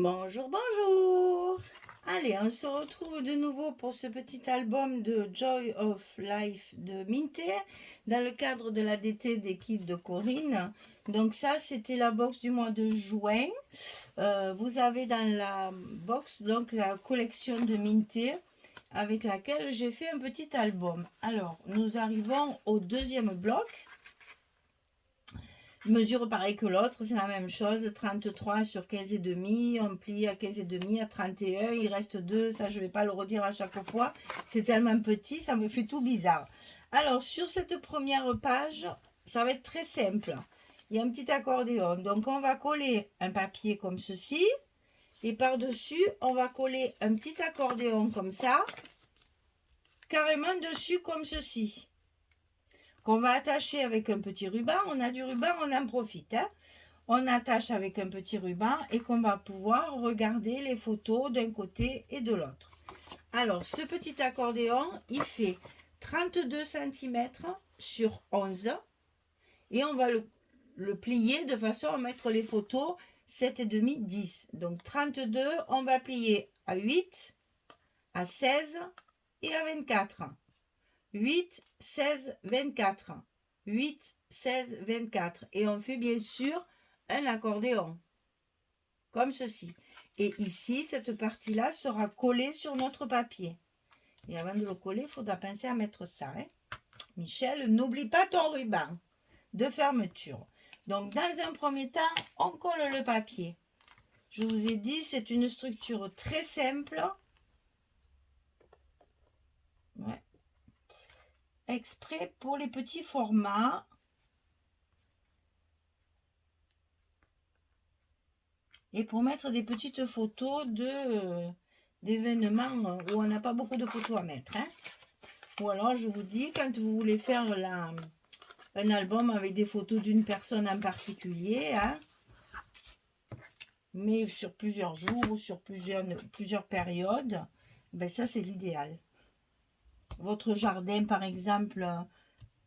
Bonjour, bonjour. Allez, on se retrouve de nouveau pour ce petit album de Joy of Life de Minté dans le cadre de la DT des kits de Corinne. Donc ça, c'était la box du mois de juin. Vous avez dans la box donc la collection de Minté avec laquelle j'ai fait un petit album. Alors, nous arrivons au deuxième bloc. Mesure pareil que l'autre, c'est la même chose, 33 sur 15,5, on plie à 15,5, à 31, il reste 2, ça je ne vais pas le redire à chaque fois, c'est tellement petit, ça me fait tout bizarre. Alors sur cette première page, ça va être très simple, il y a un petit accordéon, donc on va coller un papier comme ceci, et par-dessus, on va coller un petit accordéon comme ça, carrément dessus comme ceci. Qu'on va attacher avec un petit ruban. On a du ruban, on en profite. Hein. On attache avec un petit ruban et qu'on va pouvoir regarder les photos d'un côté et de l'autre. Alors, ce petit accordéon, il fait 32 cm sur 11 et on va le plier de façon à mettre les photos 7,5, 10. Donc 32, on va plier à 8, à 16 et à 24. 8, 16, 24. 8, 16, 24. Et on fait bien sûr un accordéon. Comme ceci. Et ici, cette partie-là sera collée sur notre papier. Et avant de le coller, il faudra penser à mettre ça. Hein. Michel, n'oublie pas ton ruban de fermeture. Donc, dans un premier temps, on colle le papier. Je vous ai dit, c'est une structure très simple. Ouais. Exprès pour les petits formats. Et pour mettre des petites photos d'événements où on n'a pas beaucoup de photos à mettre. Hein. Ou alors, je vous dis, quand vous voulez faire un album avec des photos d'une personne en particulier, hein, mais sur plusieurs jours ou sur plusieurs périodes, ben ça, c'est l'idéal. Votre jardin, par exemple,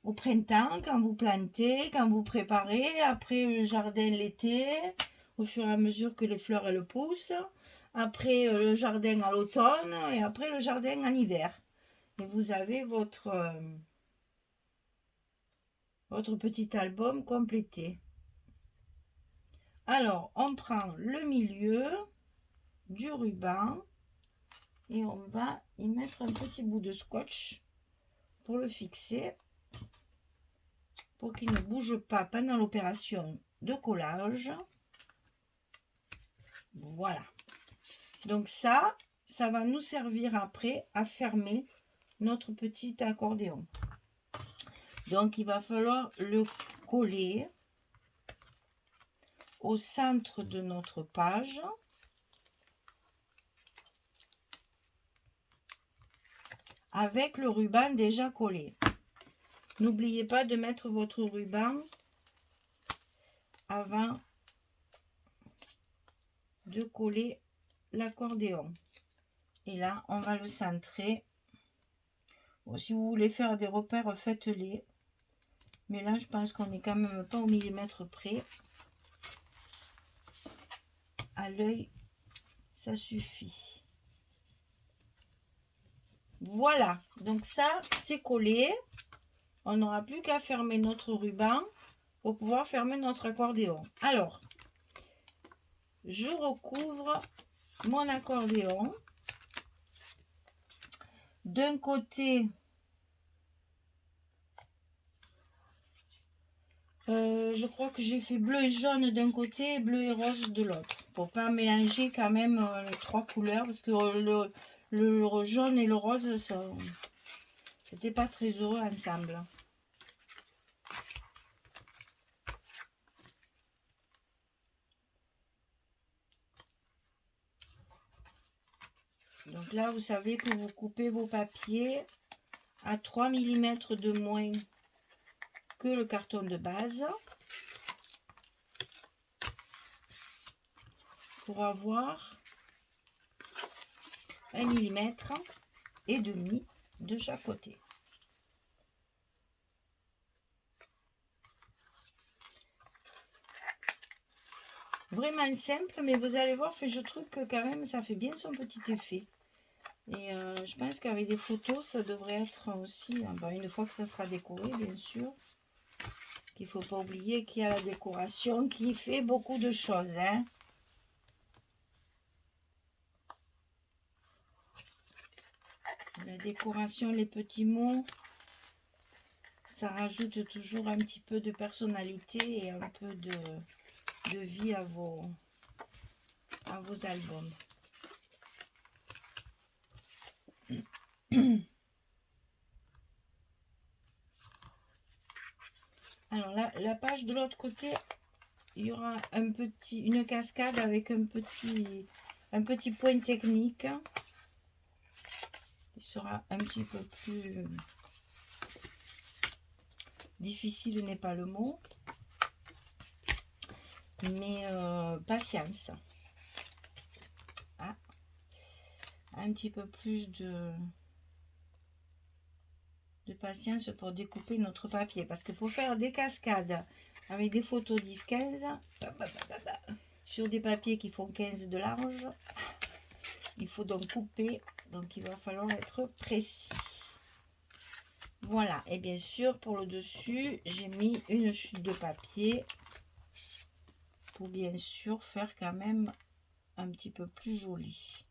au printemps, quand vous plantez, quand vous préparez, après le jardin l'été, au fur et à mesure que les fleurs elles poussent, après le jardin à l'automne et après le jardin en hiver. Et vous avez votre petit album complété. Alors, on prend le milieu du ruban et on va y mettre un petit bout de scotch pour le fixer, pour qu'il ne bouge pas pendant l'opération de collage. Voilà. Donc ça va nous servir après à fermer notre petit accordéon. Donc il va falloir le coller au centre de notre page. Avec le ruban déjà collé. N'oubliez pas de mettre votre ruban avant de coller l'accordéon. Et là, on va le centrer. Bon, si vous voulez faire des repères, faites-les. Mais là, je pense qu'on n'est quand même pas au millimètre près. À l'œil, ça suffit. Voilà. Donc ça, c'est collé. On n'aura plus qu'à fermer notre ruban pour pouvoir fermer notre accordéon. Alors, je recouvre mon accordéon. D'un côté, je crois que j'ai fait bleu et jaune d'un côté et bleu et rose de l'autre. Pour pas mélanger quand même les trois couleurs. Parce que le jaune et le rose, c'était pas très heureux ensemble. Donc là, vous savez que vous coupez vos papiers à 3 mm de moins que le carton de base. Pour avoir 1 mm et demi de chaque côté. vraiment simple, mais vous allez voir, je trouve que quand même, ça fait bien son petit effet. Et je pense qu'avec des photos, ça devrait être aussi, une fois que ça sera décoré, bien sûr. Il ne faut pas oublier qu'il y a la décoration qui fait beaucoup de choses. Hein. La décoration, les petits mots, ça rajoute toujours un petit peu de personnalité et un peu de vie à vos albums. Alors la page de l'autre côté, il y aura une cascade avec un petit point technique. Il sera un petit peu plus difficile, n'est pas le mot, mais patience. Ah, un petit peu plus de patience pour découper notre papier, parce que pour faire des cascades avec des photos 10-15 sur des papiers qui font 15 de large, il faut donc couper, donc il va falloir être précis. Voilà, et bien sûr pour le dessus j'ai mis une chute de papier pour bien sûr faire quand même un petit peu plus joli.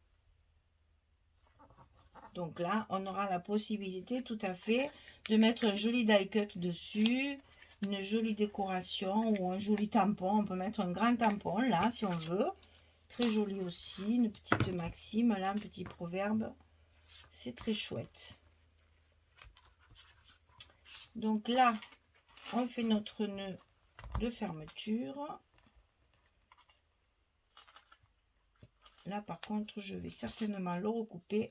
Donc là, on aura la possibilité tout à fait de mettre un joli die cut dessus, une jolie décoration ou un joli tampon. On peut mettre un grand tampon là si on veut. Très joli aussi, une petite maxime là, un petit proverbe. C'est très chouette. Donc là, on fait notre nœud de fermeture. Là par contre, je vais certainement le recouper.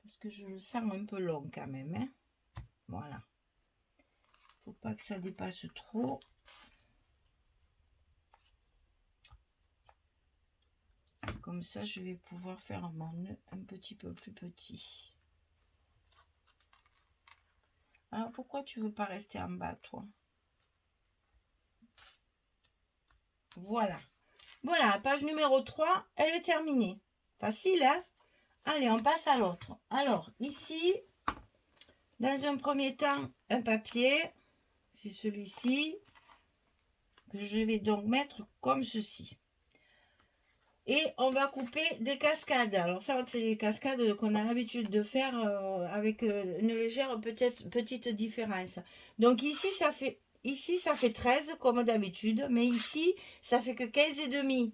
Parce que je le sens un peu long quand même. Hein. Voilà. Faut pas que ça dépasse trop. Comme ça, je vais pouvoir faire mon nœud un petit peu plus petit. Alors, pourquoi tu veux pas rester en bas, toi? Voilà. Voilà, page numéro 3, elle est terminée. Facile, hein? Allez, on passe à l'autre. Alors, ici, dans un premier temps, un papier. C'est celui-ci que je vais donc mettre comme ceci. Et on va couper des cascades. Alors ça, c'est les cascades qu'on a l'habitude de faire avec une légère petite différence. Donc ici, ça fait 13 comme d'habitude. Mais ici, ça fait que 15,5.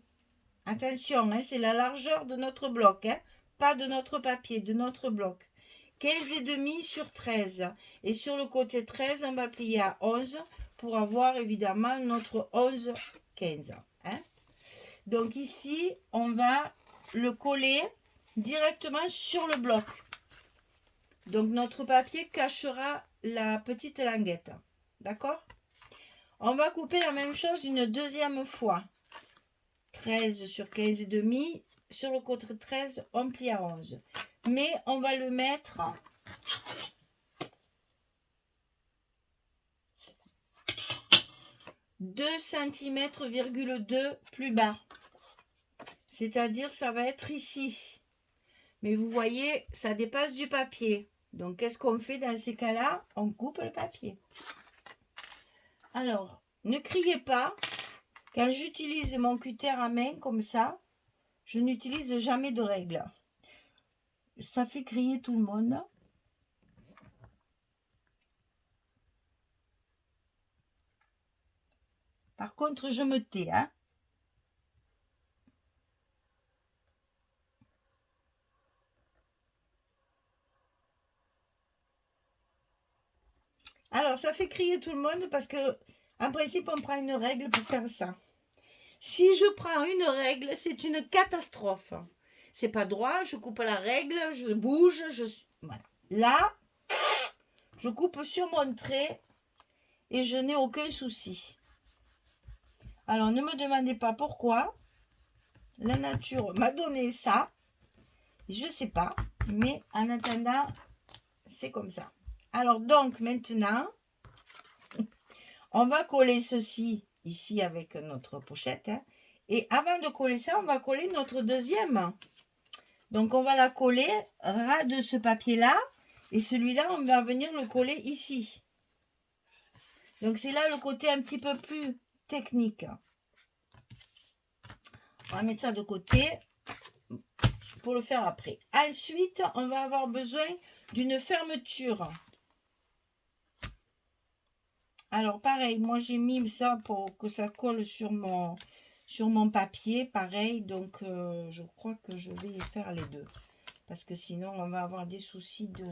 Attention, hein, c'est la largeur de notre bloc. Hein, pas de notre papier, de notre bloc. 15,5 sur 13. Et sur le côté 13, on va plier à 11 pour avoir évidemment notre 11,15. Hein. Donc ici, on va le coller directement sur le bloc. Donc notre papier cachera la petite languette. D'accord? On va couper la même chose une deuxième fois. 13 sur 15,5. Sur le côté 13, on plie à 11. Mais on va le mettre ,2 cm,2 plus bas. C'est-à-dire ça va être ici. Mais vous voyez, ça dépasse du papier. Donc, qu'est-ce qu'on fait dans ces cas-là? On coupe le papier. Alors, ne criez pas. Quand j'utilise mon cutter à main comme ça, je n'utilise jamais de règle. Ça fait crier tout le monde. Par contre, je me tais, hein. Alors, ça fait crier tout le monde parce que, en principe, on prend une règle pour faire ça. Si je prends une règle, c'est une catastrophe. C'est pas droit, je coupe la règle, je bouge, voilà. Là, je coupe sur mon trait et je n'ai aucun souci. Alors, ne me demandez pas pourquoi. La nature m'a donné ça. Je ne sais pas, mais en attendant, c'est comme ça. Alors, donc, maintenant, on va coller ceci ici avec notre pochette. Hein. Et avant de coller ça, on va coller notre deuxième. Donc, on va la coller ras de ce papier-là. Et celui-là, on va venir le coller ici. Donc, c'est là le côté un petit peu plus technique. On va mettre ça de côté pour le faire après. Ensuite, on va avoir besoin d'une fermeture. Alors, pareil, moi, j'ai mis ça pour que ça colle sur mon papier. Pareil, donc, je crois que je vais faire les deux. Parce que sinon, on va avoir des soucis de...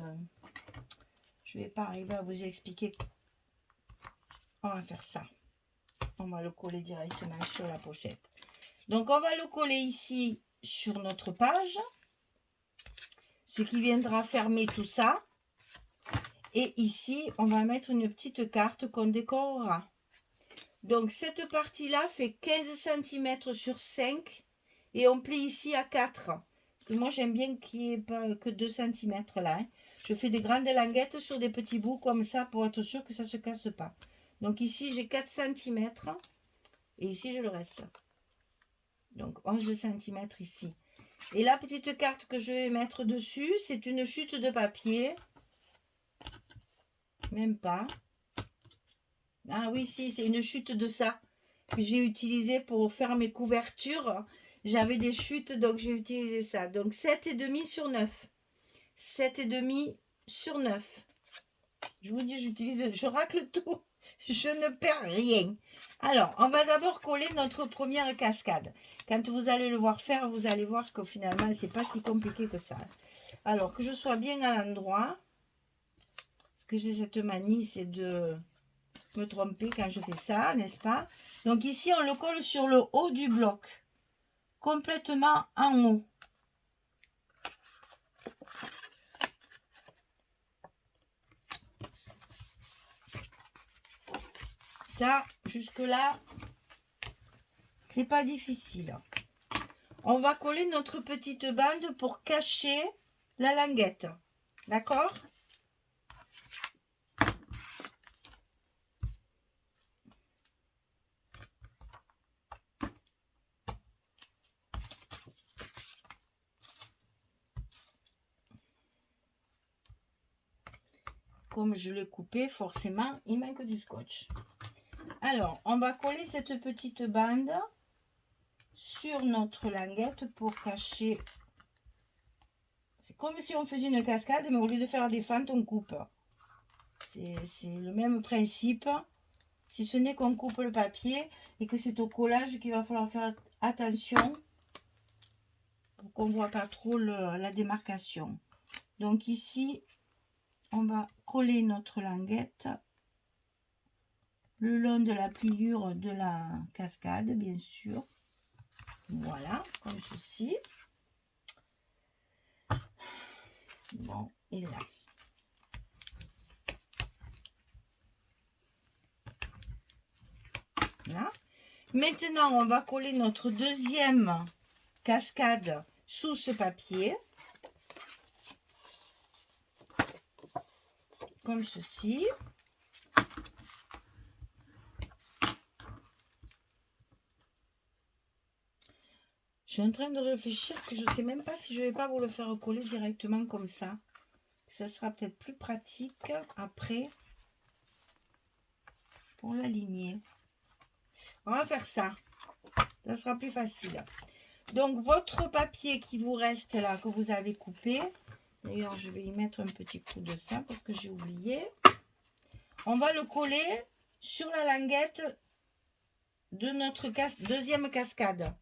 Je ne vais pas arriver à vous expliquer. On va faire ça. On va le coller directement sur la pochette. Donc, on va le coller ici sur notre page. Ce qui viendra fermer tout ça. Et ici, on va mettre une petite carte qu'on décorera. Donc, cette partie-là fait 15 cm sur 5. Et on plie ici à 4. Parce que moi, j'aime bien qu'il n'y ait pas que 2 cm là. Hein. Je fais des grandes languettes sur des petits bouts comme ça pour être sûr que ça ne se casse pas. Donc, ici, j'ai 4 cm. Et ici, je le reste. Donc, 11 cm ici. Et la petite carte que je vais mettre dessus, c'est une chute de papier. Même pas. Ah oui, si, c'est une chute de ça que j'ai utilisé pour faire mes couvertures. J'avais des chutes, donc j'ai utilisé ça. Donc 7,5 sur 9. 7,5 sur 9. Je vous dis, je racle tout. Je ne perds rien. Alors, on va d'abord coller notre première cascade. Quand vous allez le voir faire, vous allez voir que finalement, c'est pas si compliqué que ça. Alors, que je sois bien à l'endroit. Parce que j'ai cette manie, c'est de me tromper quand je fais ça, n'est-ce pas? Donc ici, on le colle sur le haut du bloc. Complètement en haut. Ça, jusque-là, c'est pas difficile. On va coller notre petite bande pour cacher la languette. D'accord? Comme je l'ai coupé, forcément, il manque du scotch. Alors, on va coller cette petite bande sur notre languette pour cacher. C'est comme si on faisait une cascade, mais au lieu de faire des fentes, on coupe. C'est le même principe, si ce n'est qu'on coupe le papier et que c'est au collage qu'il va falloir faire attention pour qu'on ne voit pas trop la démarcation. Donc ici, on va coller notre languette le long de la pliure de la cascade, bien sûr. Voilà, comme ceci. Bon, et là. Là. Maintenant, on va coller notre deuxième cascade sous ce papier. Comme ceci. Je suis en train de réfléchir que je ne sais même pas si je ne vais pas vous le faire coller directement comme ça. Ça sera peut-être plus pratique après pour l'aligner. On va faire ça. Ça sera plus facile. Donc, votre papier qui vous reste là, que vous avez coupé. D'ailleurs, je vais y mettre un petit coup de ça parce que j'ai oublié. On va le coller sur la languette de notre deuxième cascade.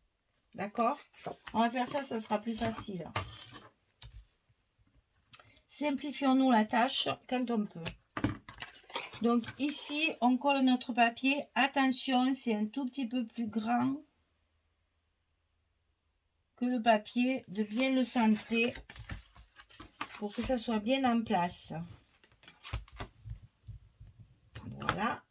D'accord? On va faire ça, ça sera plus facile. Simplifions-nous la tâche quand on peut. Donc ici, on colle notre papier. Attention, c'est un tout petit peu plus grand que le papier. De bien le centrer pour que ça soit bien en place. Voilà.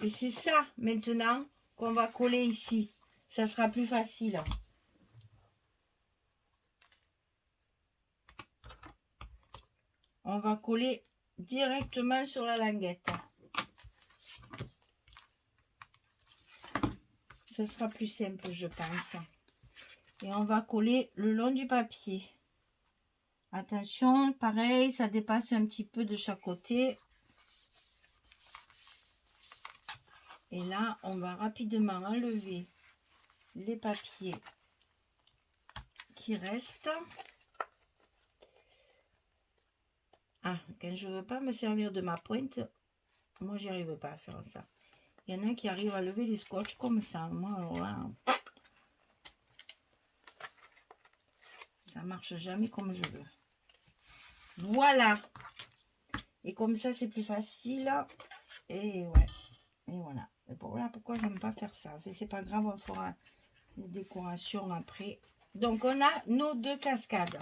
Et c'est ça maintenant qu'on va coller ici. Ça sera plus facile. On va coller directement sur la languette. ce sera plus simple, je pense. Et on va coller le long du papier. Attention, pareil, ça dépasse un petit peu de chaque côté. Et là, on va rapidement enlever les papiers qui restent. Ah, quand je ne veux pas me servir de ma pointe, moi, j'y arrive pas à faire ça. Il y en a qui arrivent à lever les scotch comme ça. Moi, alors là, ça marche jamais comme je veux. Voilà. Et comme ça, c'est plus facile. Et ouais. Et voilà. Et voilà pourquoi j'aime pas faire ça. Mais c'est pas grave, on fera les décorations après. Donc, on a nos 2 cascades.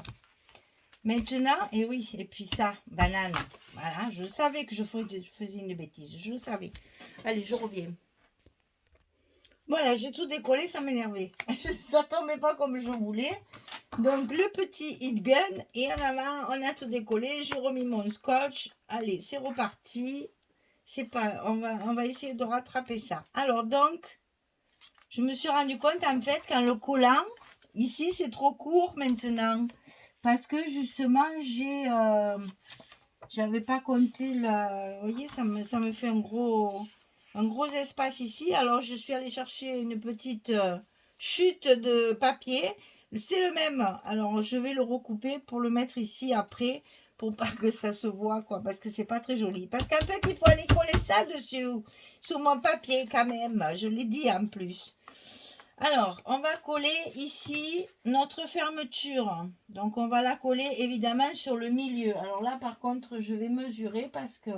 Maintenant, et oui, et puis ça, banane. Voilà, je savais que je faisais une bêtise. Je le savais. Allez, je reviens. Voilà, j'ai tout décollé, ça m'énervait. Ça tombait pas comme je voulais. Donc, le petit heat gun. Et en avant, on a tout décollé. J'ai remis mon scotch. Allez, c'est reparti. C'est pas, on va essayer de rattraper ça. Alors, donc, je me suis rendu compte, en fait, qu'en le collant, ici, c'est trop court maintenant. Parce que, justement, j'avais pas compté vous voyez, ça me fait un gros espace ici. Alors, je suis allée chercher une petite chute de papier. C'est le même. Alors, je vais le recouper pour le mettre ici après, pour pas que ça se voit, quoi, parce que c'est pas très joli. Parce qu'en fait, il faut aller coller ça dessus, sur mon papier quand même. Je l'ai dit en plus. Alors, on va coller ici notre fermeture. Donc, on va la coller évidemment sur le milieu. Alors là, par contre, je vais mesurer parce que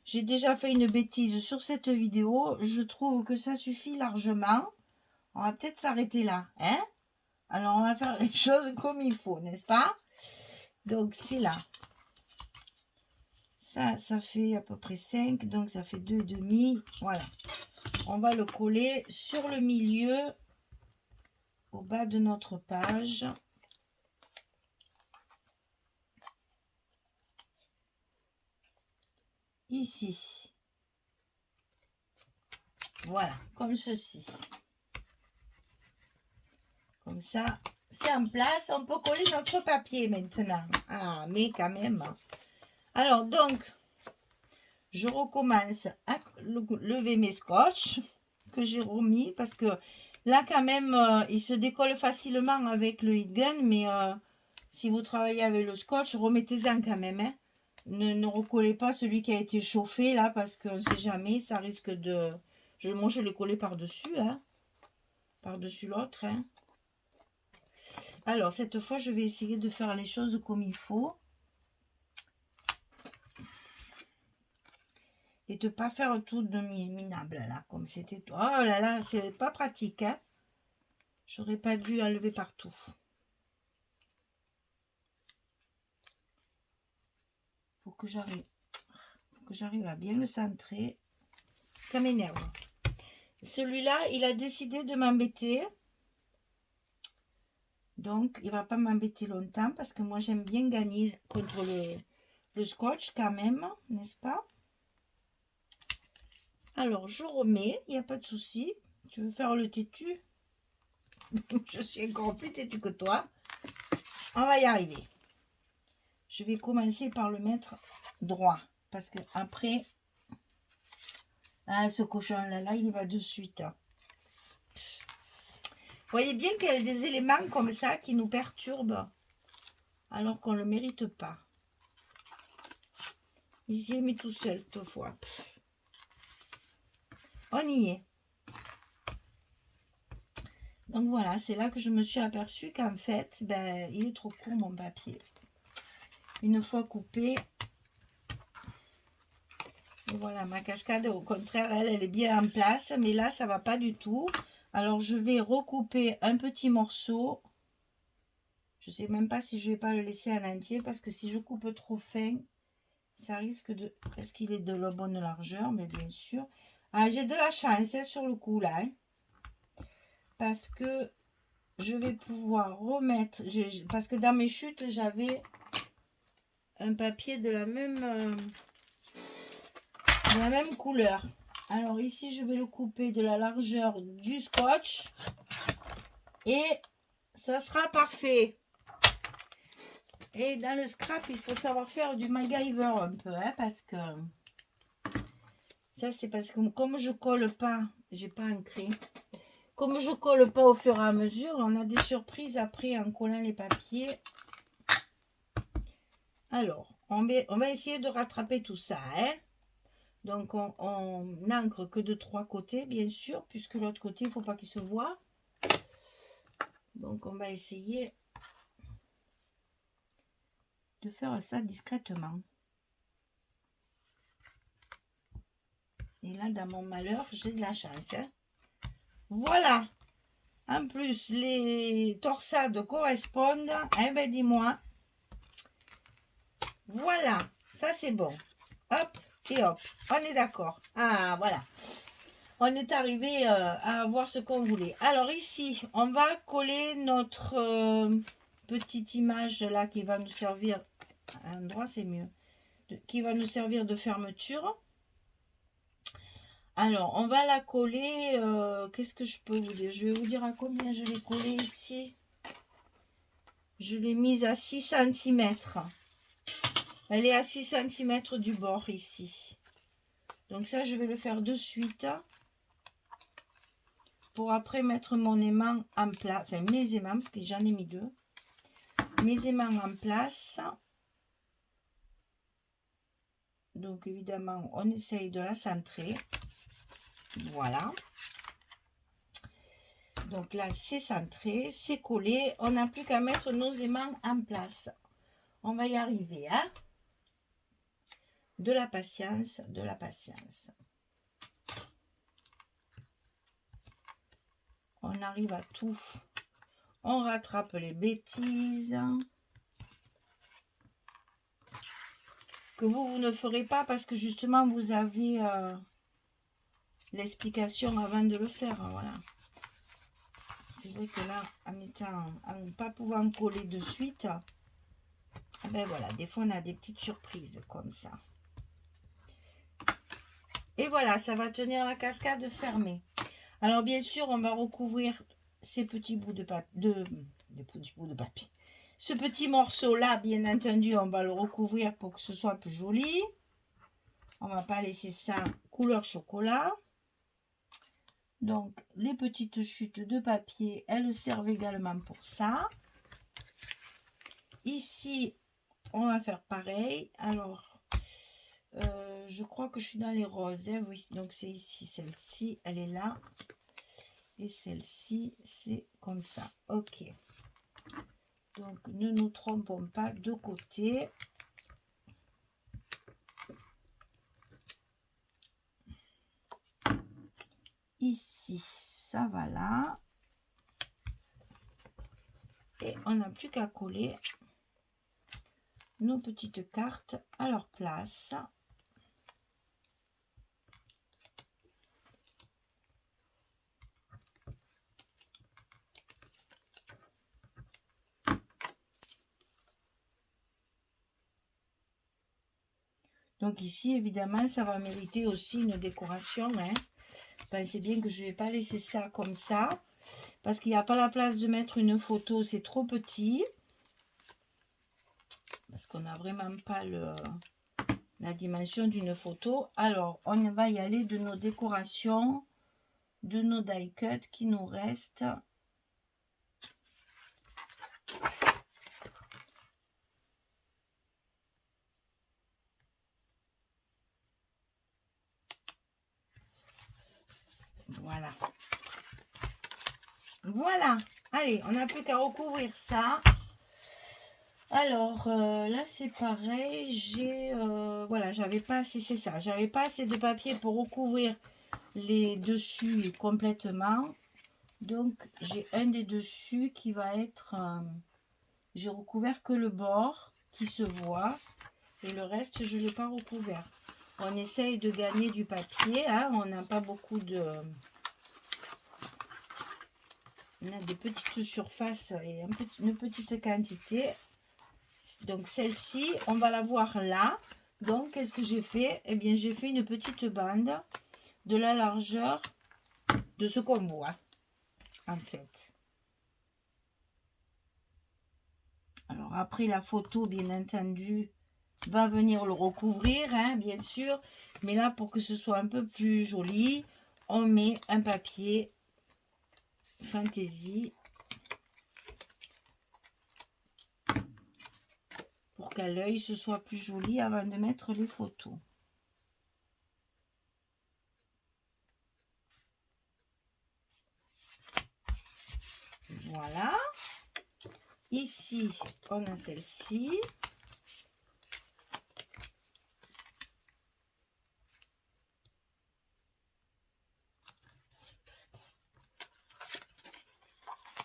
j'ai déjà fait une bêtise sur cette vidéo. Je trouve que ça suffit largement. On va peut-être s'arrêter là, hein? Alors, on va faire les choses comme il faut, n'est-ce pas? Donc, c'est là. Ça fait à peu près 5, donc ça fait 2,5. Voilà. On va le coller sur le milieu, au bas de notre page. Ici. Voilà, comme ceci. Comme ça, c'est en place. On peut coller notre papier maintenant. Ah, mais quand même. Alors, donc, je recommence à lever mes scotch que j'ai remis parce que là, quand même, il se décolle facilement avec le heat gun, mais si vous travaillez avec le scotch, remettez-en quand même. Hein. Ne recollez pas celui qui a été chauffé là parce qu'on ne sait jamais, ça risque de... Moi, je l'ai collé par-dessus, hein, par-dessus l'autre. Hein. Alors, cette fois, je vais essayer de faire les choses comme il faut. Et de ne pas faire tout de minable, là, comme c'était... Oh là là, c'est pas pratique, hein. J'aurais pas dû enlever partout. Faut que j'arrive à bien le centrer. Ça m'énerve. Celui-là, il a décidé de m'embêter. Donc, il va pas m'embêter longtemps parce que moi, j'aime bien gagner contre le scotch quand même, n'est-ce pas? Alors, je remets, il n'y a pas de souci. Tu veux faire le têtu? Je suis encore plus têtu que toi. On va y arriver. Je vais commencer par le mettre droit. Parce que après, ce cochon-là, il y va de suite. Vous voyez bien qu'il y a des éléments comme ça qui nous perturbent. Alors qu'on ne le mérite pas. Il s'y est mis tout seul, cette fois. On y est. Donc voilà, c'est là que je me suis aperçue qu'en fait, ben, il est trop court mon papier. Une fois coupé, et voilà, ma cascade, au contraire, elle est bien en place, mais là, ça va pas du tout. Alors, je vais recouper un petit morceau. Je sais même pas si je vais pas le laisser en entier, parce que si je coupe trop fin, ça risque de... Est-ce qu'il est de la bonne largeur? Mais bien sûr. Ah, j'ai de la chance hein, sur le coup, là. Hein, parce que je vais pouvoir remettre... Parce que dans mes chutes, j'avais un papier de la même couleur. Alors ici, je vais le couper de la largeur du scotch. Et ça sera parfait. Et dans le scrap, il faut savoir faire du MacGyver un peu, hein, parce que ça, c'est parce que comme je colle pas, j'ai pas ancré. Comme je colle pas au fur et à mesure, on a des surprises après en collant les papiers. Alors, on va essayer de rattraper tout ça, hein. Donc, on n'ancre que de 3 côtés, bien sûr, puisque l'autre côté, il ne faut pas qu'il se voit. Donc, on va essayer de faire ça discrètement. Et là, dans mon malheur, j'ai de la chance, hein. Voilà. En plus, les torsades correspondent. Eh ben, dis-moi. Voilà. Ça, c'est bon. Hop et hop. On est d'accord. Ah, voilà. On est arrivé à avoir ce qu'on voulait. Alors ici, on va coller notre petite image là qui va nous servir. À l'endroit, c'est mieux. Qui va nous servir de fermeture. Alors, on va la coller. Qu'est-ce que je peux vous dire? Je vais vous dire à combien je l'ai collée ici. Je l'ai mise à 6 cm. Elle est à 6 cm du bord ici. Donc ça, je vais le faire de suite. Pour après mettre mon aimant en place. Enfin, mes aimants, parce que j'en ai mis 2. Mes aimants en place. Donc, évidemment, on essaye de la centrer. Voilà. Donc là, c'est centré, c'est collé. On n'a plus qu'à mettre nos aimants en place. On va y arriver, hein? De la patience, de la patience. On arrive à tout. On rattrape les bêtises. Que vous ne ferez pas parce que justement, vous avez l'explication avant de le faire. Voilà. C'est vrai que là, en ne pas pouvant coller de suite, ben voilà, des fois on a des petites surprises comme ça. Et voilà, ça va tenir la cascade fermée. Alors bien sûr, on va recouvrir ces petits bouts de papier, papier. Ce petit morceau là, bien entendu, on va le recouvrir pour que ce soit plus joli. On va pas laisser ça couleur chocolat. Donc, les petites chutes de papier, elles servent également pour ça. Ici, on va faire pareil. Alors, je crois que je suis dans les roses. Hein, oui, donc c'est ici, celle-ci, elle est là. Et celle-ci, c'est comme ça. Ok. Donc, ne nous trompons pas de côté. Ici, ça va là. Et on n'a plus qu'à coller nos petites cartes à leur place. Donc ici, évidemment, ça va mériter aussi une décoration. Hein. Pensez bien que je ne vais pas laisser ça comme ça. Parce qu'il n'y a pas la place de mettre une photo, c'est trop petit. Parce qu'on n'a vraiment pas la dimension d'une photo. Alors, on va y aller de nos décorations, de nos die cuts qui nous restent. Voilà. Voilà. Allez, on n'a plus qu'à recouvrir ça. Alors, là, c'est pareil. J'ai, voilà, j'avais pas assez, c'est ça. J'avais pas assez de papier pour recouvrir les dessus complètement. Donc, j'ai un des dessus qui va être... j'ai recouvert que le bord qui se voit. Et le reste, je ne l'ai pas recouvert. On essaye de gagner du papier. Hein, on n'a pas beaucoup de... On a des petites surfaces et une petite quantité. Donc celle-ci, on va la voir là. Donc qu'est-ce que j'ai fait? Eh bien j'ai fait une petite bande. de la largeur de ce qu'on voit, en fait. Alors après, la photo, bien entendu, va venir le recouvrir, hein, bien sûr. Mais là, pour que ce soit un peu plus joli, on met un papier fantaisie pour qu'à l'œil, ce soit plus joli avant de mettre les photos. Voilà. Ici, on a celle-ci.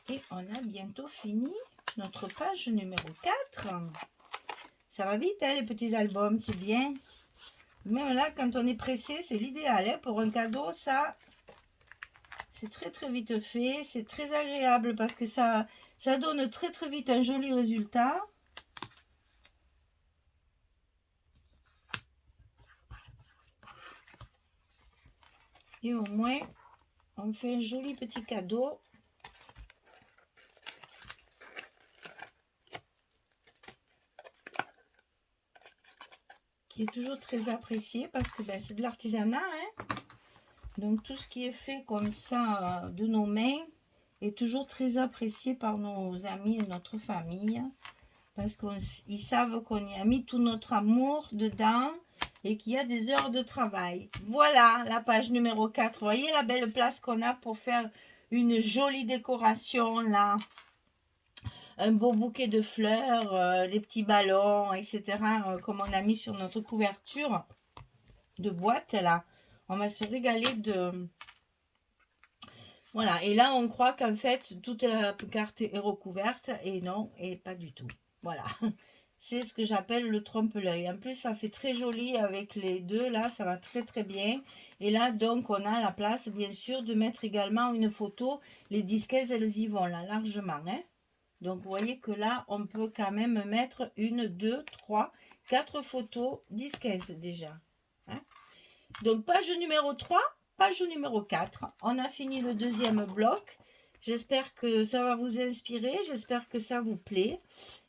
Et on a bientôt fini notre page numéro 4. Ça va vite, hein, les petits albums, c'est bien. Même là, quand on est pressé, c'est l'idéal. Hein, pour un cadeau, ça, c'est très très vite fait. C'est très agréable parce que ça donne très très vite un joli résultat. Et au moins, on fait un joli petit cadeau. Qui est toujours très apprécié parce que ben, c'est de l'artisanat. Hein. Donc tout ce qui est fait comme ça de nos mains est toujours très apprécié par nos amis et notre famille. Parce qu'ils savent qu'on y a mis tout notre amour dedans et qu'il y a des heures de travail. Voilà la page numéro 4. Vous voyez la belle place qu'on a pour faire une jolie décoration là. Un beau bouquet de fleurs, des petits ballons, etc. Comme on a mis sur notre couverture de boîte là. On va se régaler de... Voilà, et là on croit qu'en fait toute la carte est recouverte et non, et pas du tout. Voilà, c'est ce que j'appelle le trompe-l'œil. En plus ça fait très joli avec les deux, là ça va très très bien. Et là donc on a la place bien sûr de mettre également une photo. Les disquaises elles y vont là largement. Hein. Donc vous voyez que là on peut quand même mettre 1, 2, 3, 4 photos disquaises déjà. Hein. Donc page numéro 3. Page numéro 4, on a fini le deuxième bloc. J'espère que ça va vous inspirer, j'espère que ça vous plaît.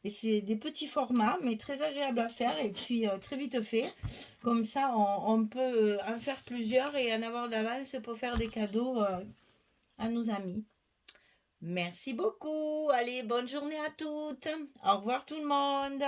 Et c'est des petits formats, mais très agréables à faire et puis très vite fait. Comme ça, on peut en faire plusieurs et en avoir d'avance pour faire des cadeaux à nos amis. Merci beaucoup. Allez, bonne journée à toutes. Au revoir tout le monde.